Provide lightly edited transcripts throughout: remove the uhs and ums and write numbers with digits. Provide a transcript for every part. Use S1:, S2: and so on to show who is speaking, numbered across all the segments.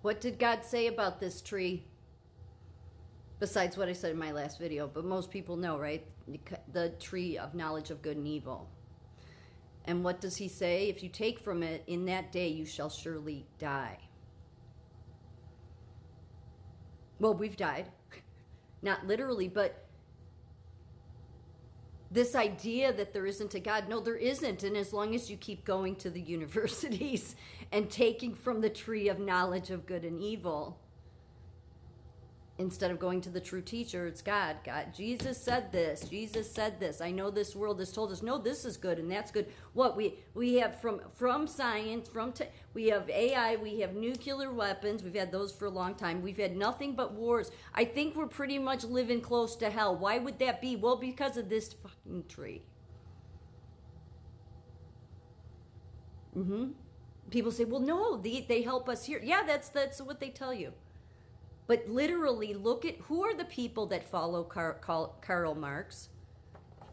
S1: What did God say about this tree? Besides what I said in my last video, but most people know, right? The tree of knowledge of good and evil. And what does he say? If you take from it, in that day you shall surely die. Well, we've died. Not literally, but this idea that there isn't a God, no, there isn't. And as long as you keep going to the universities and taking from the tree of knowledge of good and evil, instead of going to the true teacher, it's God. God, Jesus said this. Jesus said this. I know this world has told us, no, this is good and that's good. What we have from science, we have AI, we have nuclear weapons. We've had those for a long time. We've had nothing but wars. I think we're pretty much living close to hell. Why would that be? Well, because of this fucking tree. People say, well, no, they help us here. Yeah, that's what they tell you. But literally, look at who are the people that follow Karl Marx.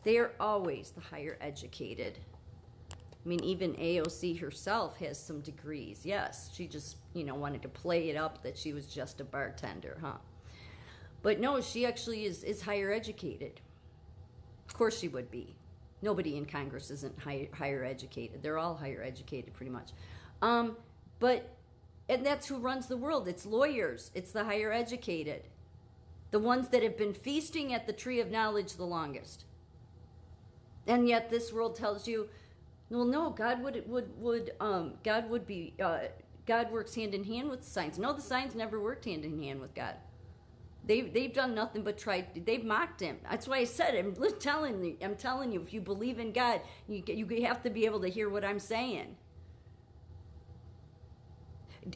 S1: They are always the higher educated. I mean, even AOC herself has some degrees. Yes, she just, wanted to play it up that she was just a bartender, huh? But no, she actually is higher educated. Of course she would be. Nobody in Congress isn't higher educated. They're all higher educated, pretty much. And that's who runs the world. It's lawyers. It's the higher educated. The ones that have been feasting at the tree of knowledge the longest. And yet this world tells you, well, no, God God works hand in hand with the science. No, the science never worked hand in hand with God. They've done nothing but tried. They've mocked him. That's why I said, I'm telling you, if you believe in God, you have to be able to hear what I'm saying.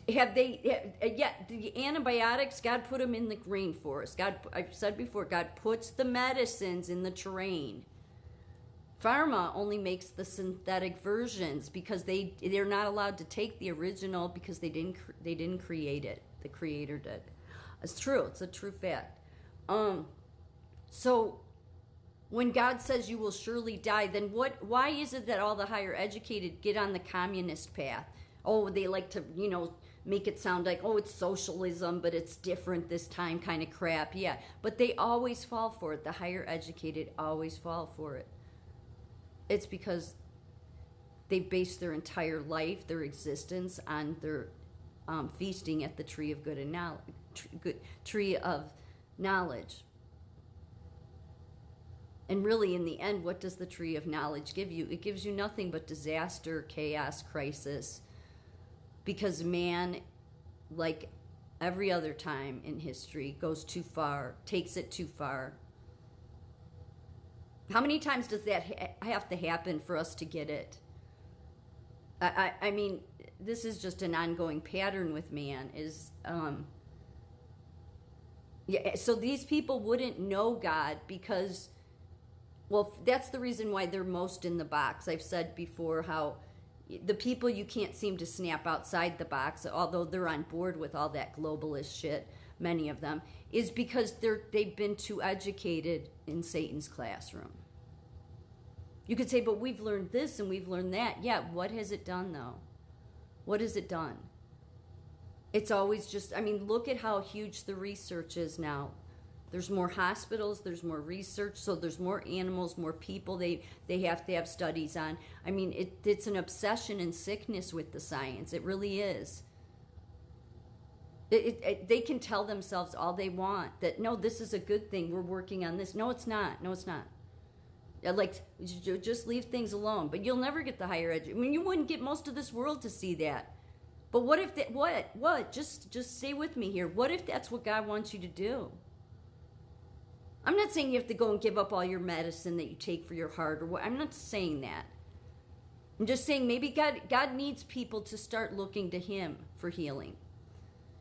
S1: The antibiotics, God put them in the rainforest. I've said before, God puts the medicines in the terrain. Pharma only makes the synthetic versions because they're not allowed to take the original because they didn't create it. The creator did. It's true. It's a true fact. So when God says you will surely die, then why is it that all the higher educated get on the communist path? Oh, they like to, make it sound like, oh, it's socialism, but it's different this time kind of crap. Yeah, but they always fall for it. The higher educated always fall for it. It's because they've based their entire life, their existence on their feasting at the tree of good and knowledge, tree of knowledge. And really, in the end, what does the tree of knowledge give you? It gives you nothing but disaster, chaos, crisis. Because man, like every other time in history, goes too far, takes it too far. How many times does that have to happen for us to get it? I mean, this is just an ongoing pattern with man. So these people wouldn't know God because, well, that's the reason why they're most in the box. I've said before how the people you can't seem to snap outside the box, although they're on board with all that globalist shit, many of them, is because they've been too educated in Satan's classroom. You could say, but we've learned this and we've learned that. Yeah, what has it done, though? What has it done? It's always just, look at how huge the research is now. There's more hospitals, there's more research, so there's more animals, more people they have to have studies on. It's an obsession and sickness with the science. It really is. They can tell themselves all they want that, no, this is a good thing, we're working on this. No, it's not. No, it's not. Like, just leave things alone. But you'll never get the higher education. You wouldn't get most of this world to see that. But what if that, what? Just stay with me here. What if that's what God wants you to do? I'm not saying you have to go and give up all your medicine that you take for your heart or what. I'm not saying that. I'm just saying maybe God needs people to start looking to him for healing.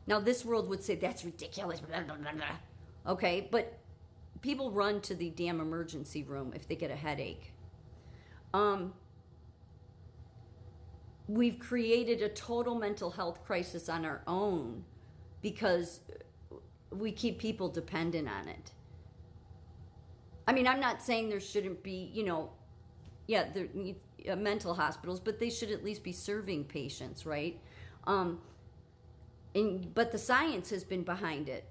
S1: Now this world would say that's ridiculous. Blah, blah, blah, blah. Okay, but people run to the damn emergency room if they get a headache. We've created a total mental health crisis on our own because we keep people dependent on it. I'm not saying there shouldn't be, mental hospitals, but they should at least be serving patients, right? But the science has been behind it,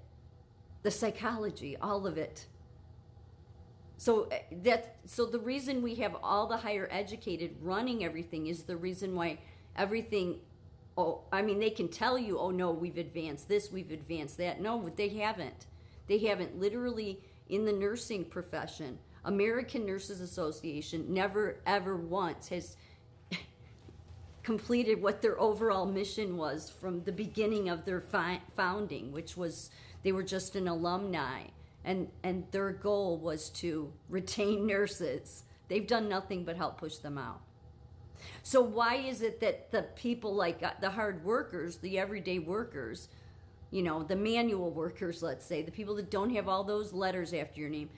S1: the psychology, all of it. So the reason we have all the higher educated running everything is the reason why everything. Oh, I mean, they can tell you, oh no, we've advanced this, we've advanced that. No, they haven't. They haven't. Literally, in the nursing profession, American Nurses Association never ever once has completed what their overall mission was from the beginning of their founding, which was they were just an alumni, and their goal was to retain nurses. They've done nothing but help push them out. So why is it that the people like the hard workers, the everyday workers, the manual workers, let's say, the people that don't have all those letters after your name,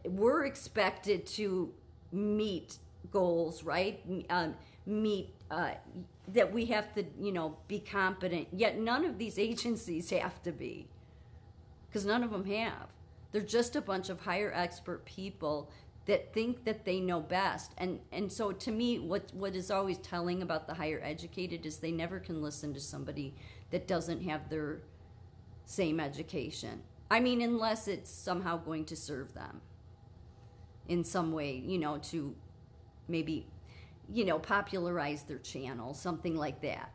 S1: we're expected to meet goals, right? Meet that we have to, be competent. Yet none of these agencies have to be, because none of them have. They're just a bunch of higher expert people that think that they know best. And so to me, what is always telling about the higher educated is they never can listen to somebody that doesn't have their same education. I mean, unless it's somehow going to serve them in some way, to maybe, popularize their channel, something like that.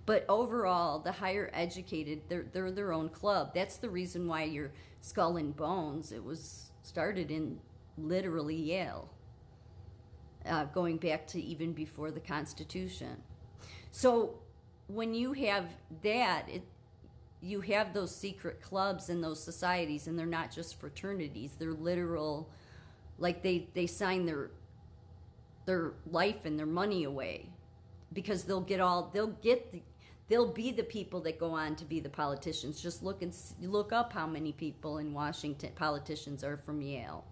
S1: But overall, the higher educated, they're their own club. That's the reason why your Skull and Bones, it was started in literally Yale, going back to even before the Constitution. So when you have that, you have those secret clubs and those societies, and they're not just fraternities. They're literal, like they sign their life and their money away, because they'll be the people that go on to be the politicians. Just look up how many people in Washington, politicians, are from Yale.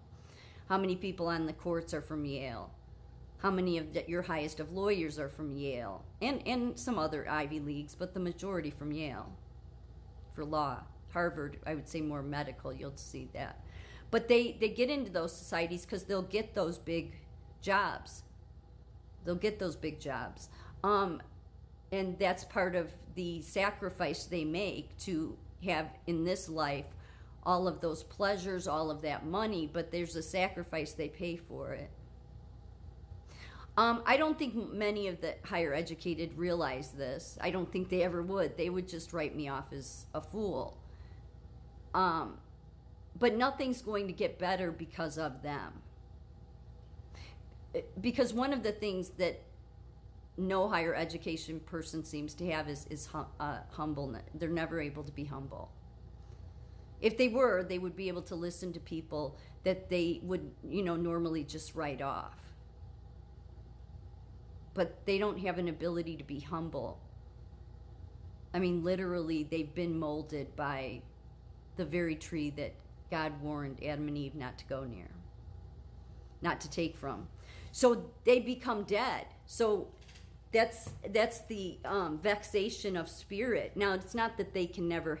S1: How many people on the courts are from Yale. How many of your highest of lawyers are from Yale. And some other Ivy Leagues, but the majority from Yale for law. Harvard, I would say more medical, you'll see that. But they get into those societies because they'll get those big jobs. And that's part of the sacrifice they make to have in this life all of those pleasures, all of that money, but there's a sacrifice they pay for it. I don't think many of the higher educated realize this. I don't think they ever would. They would just write me off as a fool. But nothing's going to get better because of them. Because one of the things that no higher education person seems to have is humbleness. They're never able to be humble. If they were, they would be able to listen to people that they would, normally just write off. But they don't have an ability to be humble. I mean, literally, they've been molded by the very tree that God warned Adam and Eve not to go near, not to take from. So they become dead. So that's the vexation of spirit. Now, it's not that they can never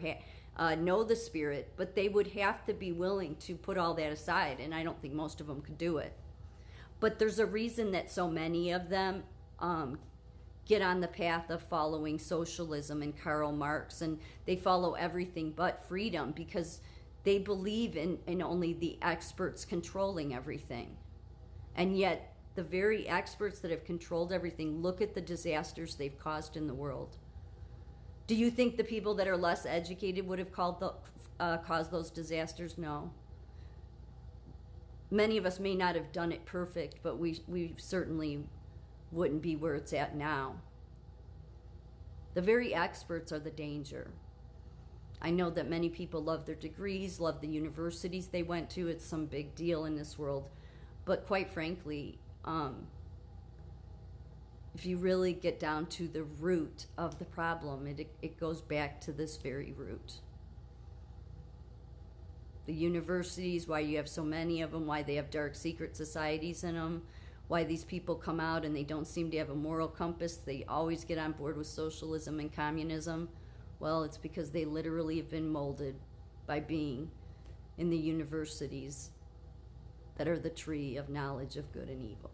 S1: know the spirit, but they would have to be willing to put all that aside, and I don't think most of them could do it. But there's a reason that so many of them get on the path of following socialism and Karl Marx, and they follow everything but freedom because they believe in only the experts controlling everything. And yet, the very experts that have controlled everything, look at the disasters they've caused in the world. Do you think the people that are less educated would have caused those disasters? No. Many of us may not have done it perfect, but we certainly wouldn't be where it's at now. The very experts are the danger. I know that many people love their degrees, love the universities they went to. It's some big deal in this world. But quite frankly, if you really get down to the root of the problem, it goes back to this very root. The universities, why you have so many of them, why they have dark secret societies in them, why these people come out and they don't seem to have a moral compass. They always get on board with socialism and communism. Well, it's because they literally have been molded by being in the universities that are the tree of knowledge of good and evil.